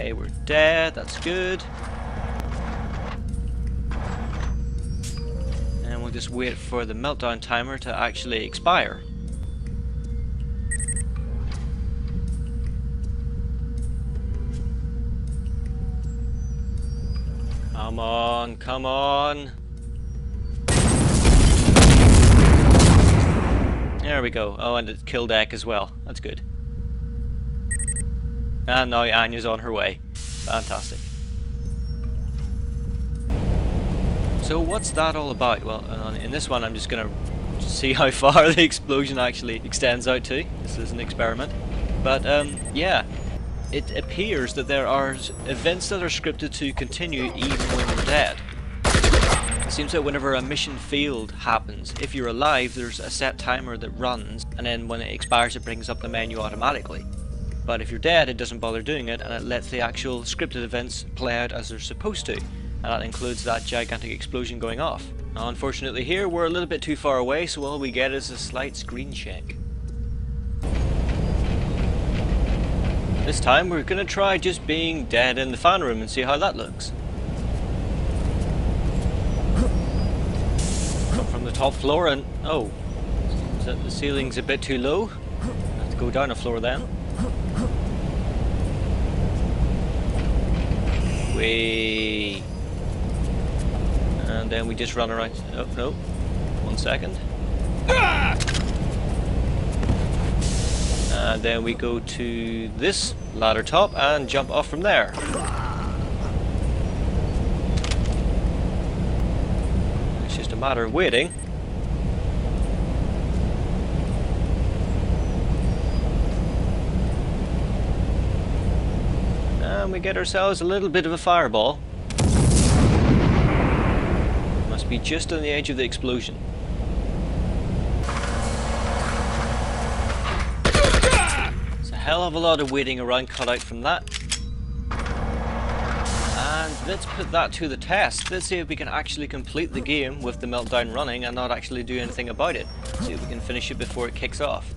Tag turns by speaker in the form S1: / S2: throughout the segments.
S1: Okay, we're dead, that's good. And we'll just wait for the meltdown timer to actually expire. Come on, come on. There we go. Oh, and it killed Ek as well. That's good. And now Anya's on her way. Fantastic. So what's that all about? Well, in this one I'm just going to see how far the explosion actually extends out to. This is an experiment. But yeah, it appears that there are events that are scripted to continue even when you're dead. It seems that whenever a mission failed happens, if you're alive there's a set timer that runs, and then when it expires it brings up the menu automatically. But if you're dead it doesn't bother doing it, and it lets the actual scripted events play out as they're supposed to. And that includes that gigantic explosion going off. Now, unfortunately here we're a little bit too far away, so all we get is a slight screen check. This time we're going to try just being dead in the fan room and see how that looks. Come from the top floor and... oh, the ceiling's a bit too low. I have to go down a floor then. Whee! And then we just run around. Oh no, 1 second. And then we go to this ladder top and jump off from there. It's just a matter of waiting. And we get ourselves a little bit of a fireball. Must be just on the edge of the explosion. There's a hell of a lot of waiting around cut out from that. And let's put that to the test. Let's see if we can actually complete the game with the meltdown running and not actually do anything about it. See if we can finish it before it kicks off.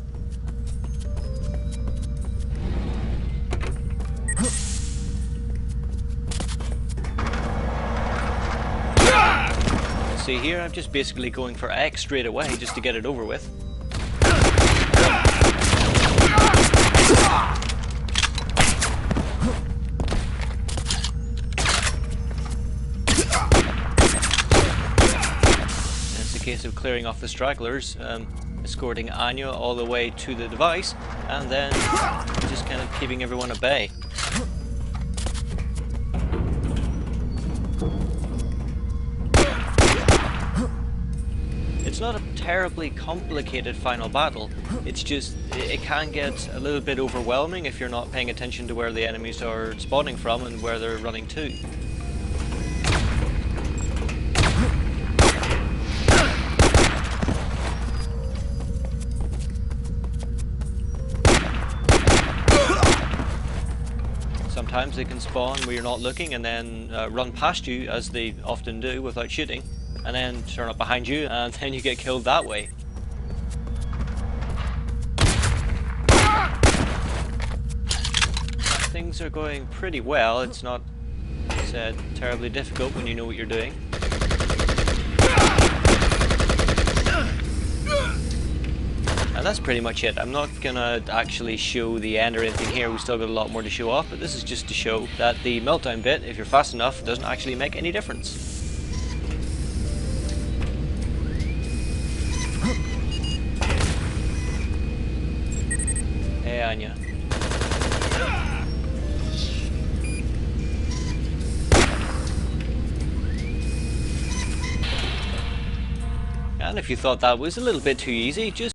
S1: See here, I'm just basically going for X straight away just to get it over with. It's a case of clearing off the stragglers, escorting Anya all the way to the device, and then just kind of keeping everyone at bay. It's not a terribly complicated final battle, it's just, it can get a little bit overwhelming if you're not paying attention to where the enemies are spawning from and where they're running to. Sometimes they can spawn where you're not looking and then run past you, as they often do, without shooting. And then turn up behind you, and then you get killed that way. Things are going pretty well. It's not, as I said, terribly difficult when you know what you're doing. And that's pretty much it. I'm not gonna actually show the end or anything here. We've still got a lot more to show off, but this is just to show that the meltdown bit, if you're fast enough, doesn't actually make any difference. Hey Anya. And if you thought that was a little bit too easy, just